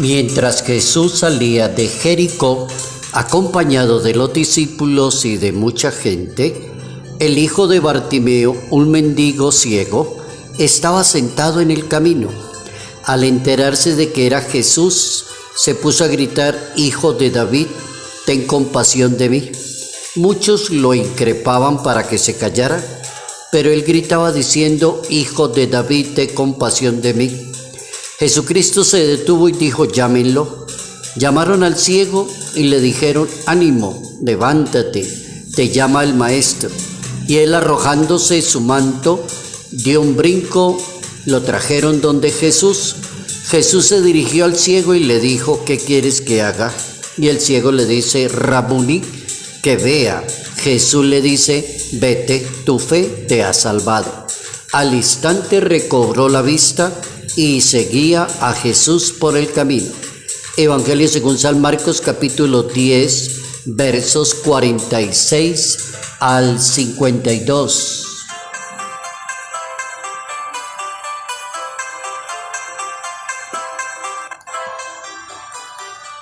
Mientras Jesús salía de Jericó, acompañado de los discípulos y de mucha gente, el hijo de Bartimeo, un mendigo ciego, estaba sentado en el camino. Al enterarse de que era Jesús, se puso a gritar: «Hijo de David, ten compasión de mí». Muchos lo increpaban para que se callara, pero él gritaba diciendo: «Hijo de David, ten compasión de mí». Jesucristo se detuvo y dijo: «Llámenlo». Llamaron al ciego y le dijeron: «Ánimo, levántate, te llama el maestro». Y él, arrojándose su manto, dio un brinco, lo trajeron donde Jesús. Jesús se dirigió al ciego y le dijo: «¿Qué quieres que haga?». Y el ciego le dice: «Rabuni», que vea. Jesús le dice: «Vete, tu fe te ha salvado». Al instante recobró la vista y seguía a Jesús por el camino. Evangelio según San Marcos, capítulo 10, versos 46 al 52.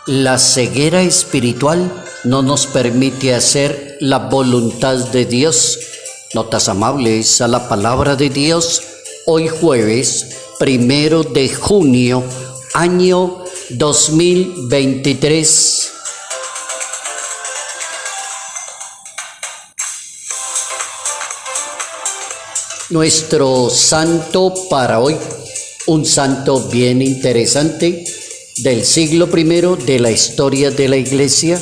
La ceguera espiritual no nos permite hacer la voluntad de Dios. Notas amables a la palabra de Dios. Hoy jueves 1 de junio, año 2023. Nuestro santo para hoy, un santo bien interesante del siglo I de la historia de la Iglesia,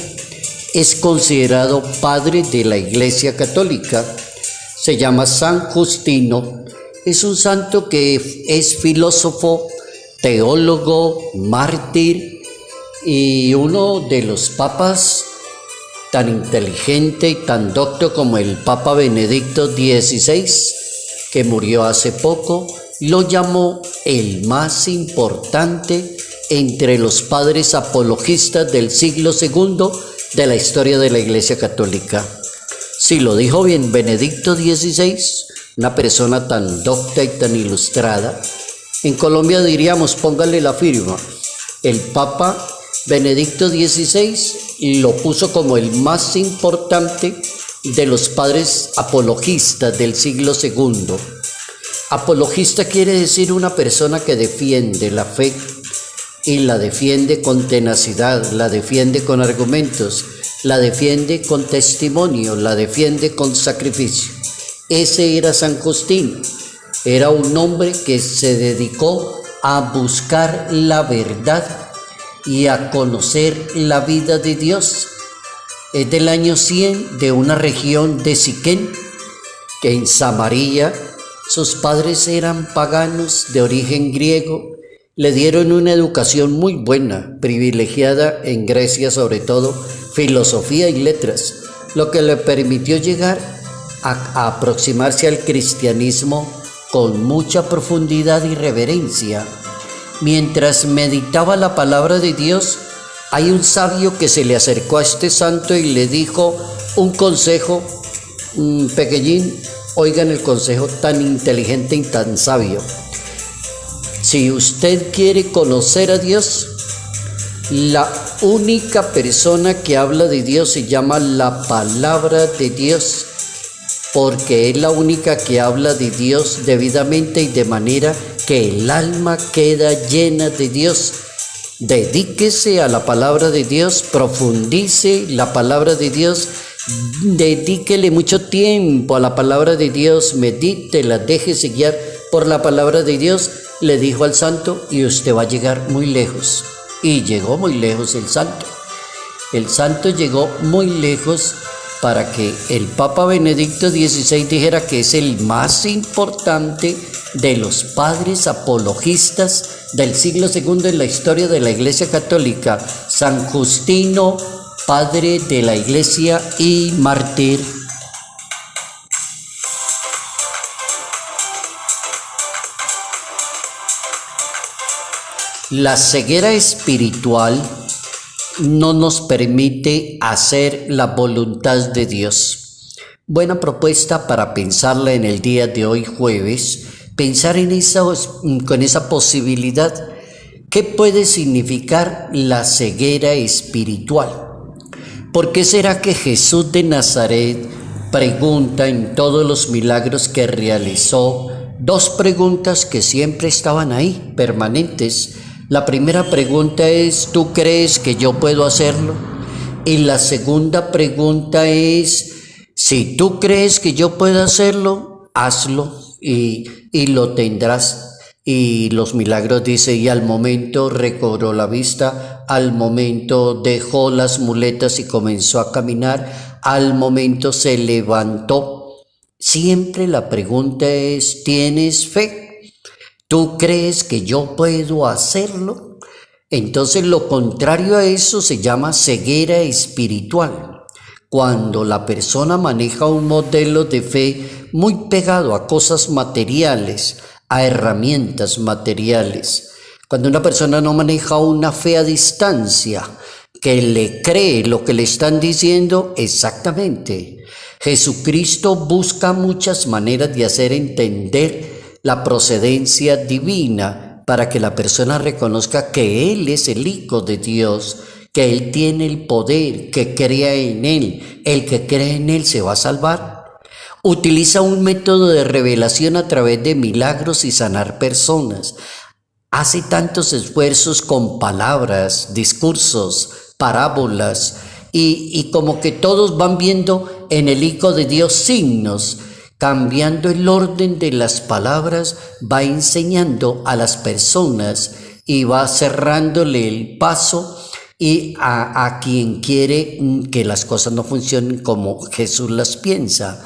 es considerado padre de la Iglesia Católica. Se llama San Justino. Es un santo que es filósofo, teólogo, mártir y uno de los papas tan inteligente y tan docto como el Papa Benedicto XVI, que murió hace poco, lo llamó el más importante entre los padres apologistas del siglo II de la historia de la Iglesia Católica. Sí, lo dijo bien Benedicto XVI, una persona tan docta y tan ilustrada. En Colombia diríamos, póngale la firma. El Papa Benedicto XVI lo puso como el más importante de los padres apologistas del siglo II. Apologista quiere decir una persona que defiende la fe y la defiende con tenacidad, la defiende con argumentos, la defiende con testimonio, la defiende con sacrificio. Ese era San Justino. Era un hombre que se dedicó a buscar la verdad y a conocer la vida de Dios. Es del año 100 de una región de Siquén, que en Samaria sus padres eran paganos de origen griego. Le dieron una educación muy buena, privilegiada en Grecia, sobre todo filosofía y letras, lo que le permitió llegar a aproximarse al cristianismo con mucha profundidad y reverencia. Mientras meditaba la palabra de Dios, hay un sabio que se le acercó a este santo y le dijo un consejo pequeñín. Oigan el consejo tan inteligente y tan sabio. Si usted quiere conocer a Dios, la única persona que habla de Dios se llama la palabra de Dios, porque es la única que habla de Dios debidamente y de manera que el alma queda llena de Dios. Dedíquese a la palabra de Dios, profundice la palabra de Dios, dedíquele mucho tiempo a la palabra de Dios, medítela, déjese guiar por la palabra de Dios, le dijo al santo, y usted va a llegar muy lejos. Y llegó muy lejos el santo. El santo llegó muy lejos para que el Papa Benedicto XVI dijera que es el más importante de los padres apologistas del siglo II en la historia de la Iglesia Católica, San Justino, padre de la Iglesia y mártir. La ceguera espiritual no nos permite hacer la voluntad de Dios. Buena propuesta para pensarla en el día de hoy jueves, pensar en con esa posibilidad ¿Qué puede significar la ceguera espiritual? ¿Por qué será que Jesús de Nazaret pregunta en todos los milagros que realizó dos preguntas que siempre estaban ahí, permanentes? La primera pregunta es: ¿tú crees que yo puedo hacerlo? Y la segunda pregunta es: si tú crees que yo puedo hacerlo, hazlo y lo tendrás. Y los milagros dice: y al momento recobró la vista, al momento dejó las muletas y comenzó a caminar, al momento se levantó. Siempre la pregunta es: ¿tienes fe? ¿Tú crees que yo puedo hacerlo? Entonces lo contrario a eso se llama ceguera espiritual. Cuando la persona maneja un modelo de fe muy pegado a cosas materiales, a herramientas materiales. Cuando una persona no maneja una fe a distancia, que le cree lo que le están diciendo exactamente. Jesucristo busca muchas maneras de hacer entender la procedencia divina para que la persona reconozca que Él es el Hijo de Dios, que Él tiene el poder, que crea en Él. El que cree en Él se va a salvar. Utiliza un método de revelación a través de milagros y sanar personas. Hace tantos esfuerzos con palabras, discursos, parábolas y como que todos van viendo en el Hijo de Dios signos. Cambiando el orden de las palabras, va enseñando a las personas y va cerrándole el paso y a quien quiere que las cosas no funcionen como Jesús las piensa.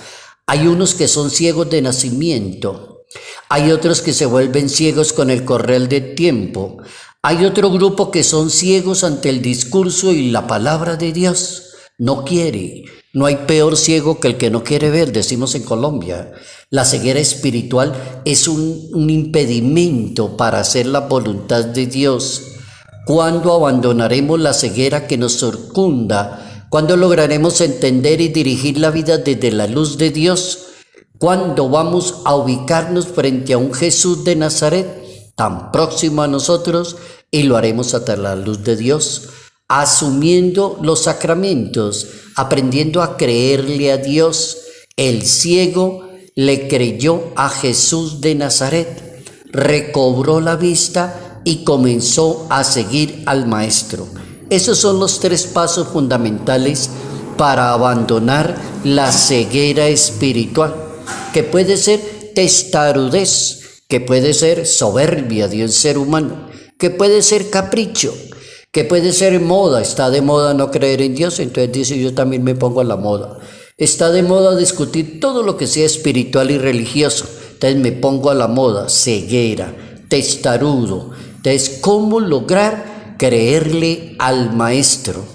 Hay unos que son ciegos de nacimiento, hay otros que se vuelven ciegos con el correr del tiempo, hay otro grupo que son ciegos ante el discurso y la palabra de Dios. No quiere. No hay peor ciego que el que no quiere ver, decimos en Colombia. La ceguera espiritual es un impedimento para hacer la voluntad de Dios. ¿Cuándo abandonaremos la ceguera que nos circunda? ¿Cuándo lograremos entender y dirigir la vida desde la luz de Dios? ¿Cuándo vamos a ubicarnos frente a un Jesús de Nazaret tan próximo a nosotros y lo haremos hasta la luz de Dios? Asumiendo los sacramentos, aprendiendo a creerle a Dios. El ciego le creyó a Jesús de Nazaret, recobró la vista y comenzó a seguir al Maestro. Esos son los tres pasos fundamentales para abandonar la ceguera espiritual, que puede ser testarudez, que puede ser soberbia de un ser humano, que puede ser capricho, que puede ser moda. Está de moda no creer en Dios, entonces dice: yo también me pongo a la moda. Está de moda discutir todo lo que sea espiritual y religioso, entonces me pongo a la moda. Ceguera, testarudo. Entonces, ¿cómo lograr creerle al Maestro?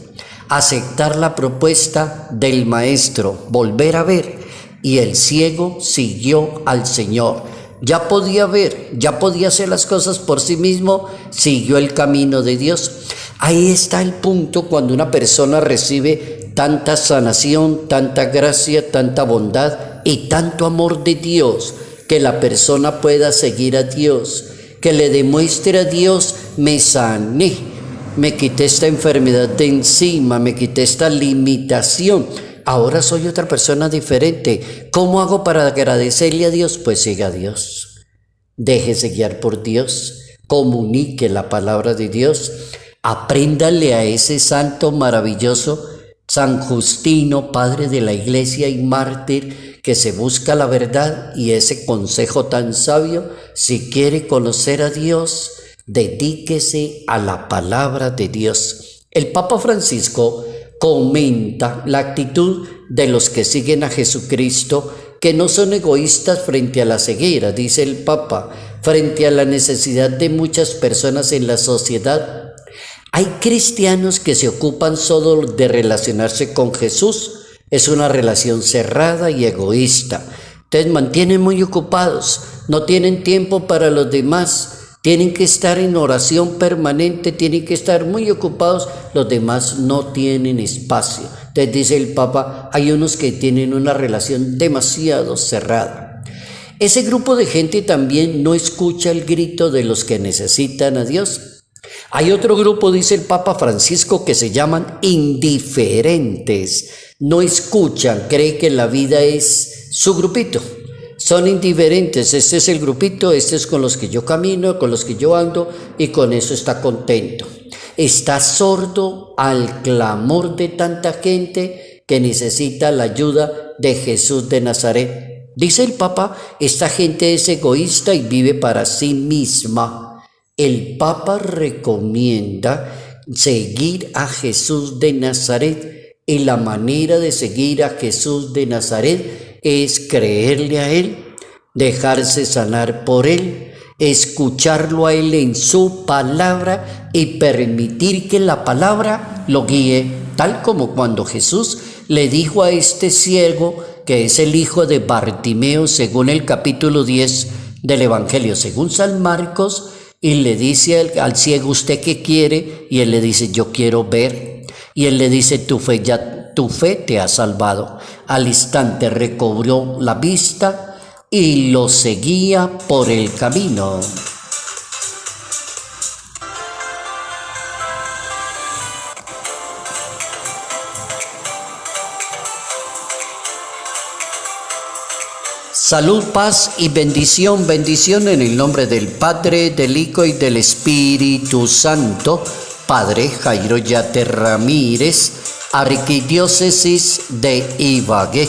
Aceptar la propuesta del Maestro, volver a ver. Y el ciego siguió al Señor. Ya podía ver, ya podía hacer las cosas por sí mismo, siguió el camino de Dios. Ahí está el punto cuando una persona recibe tanta sanación, tanta gracia, tanta bondad y tanto amor de Dios, que la persona pueda seguir a Dios, que le demuestre a Dios: me sané, me quité esta enfermedad de encima, me quité esta limitación, ahora soy otra persona diferente. ¿Cómo hago para agradecerle a Dios? Pues siga a Dios, déjese guiar por Dios, comunique la palabra de Dios, apréndale a ese santo maravilloso, San Justino, padre de la Iglesia y mártir, que se busca la verdad, y ese consejo tan sabio: si quiere conocer a Dios, dedíquese a la palabra de Dios. El Papa Francisco comenta la actitud de los que siguen a Jesucristo, que no son egoístas frente a la ceguera, dice el Papa, frente a la necesidad de muchas personas en la sociedad. Hay cristianos que se ocupan solo de relacionarse con Jesús. Es una relación cerrada y egoísta. Entonces mantienen muy ocupados, no tienen tiempo para los demás. Tienen que estar en oración permanente, tienen que estar muy ocupados, los demás no tienen espacio. Entonces dice el Papa, hay unos que tienen una relación demasiado cerrada. Ese grupo de gente también no escucha el grito de los que necesitan a Dios. Hay otro grupo, dice el Papa Francisco, que se llaman indiferentes. No escuchan, creen que la vida es su grupito. Son indiferentes, este es el grupito, este es con los que yo camino, con los que yo ando y con eso está contento. Está sordo al clamor de tanta gente que necesita la ayuda de Jesús de Nazaret. Dice el Papa, esta gente es egoísta y vive para sí misma. El Papa recomienda seguir a Jesús de Nazaret y la manera de seguir a Jesús de Nazaret es creerle a Él, dejarse sanar por Él, escucharlo a Él en su palabra y permitir que la palabra lo guíe, tal como cuando Jesús le dijo a este ciego, que es el hijo de Bartimeo, según el capítulo 10 del Evangelio, según San Marcos, y le dice al ciego, ¿usted qué quiere? Y él le dice, yo quiero ver. Y él le dice, tu fe te ha salvado. Al instante recobró la vista y lo seguía por el camino. Salud, paz y bendición, bendición en el nombre del Padre, del Hijo y del Espíritu Santo. Padre Jairo Yate Ramírez, Arquidiócesis de Ibagué.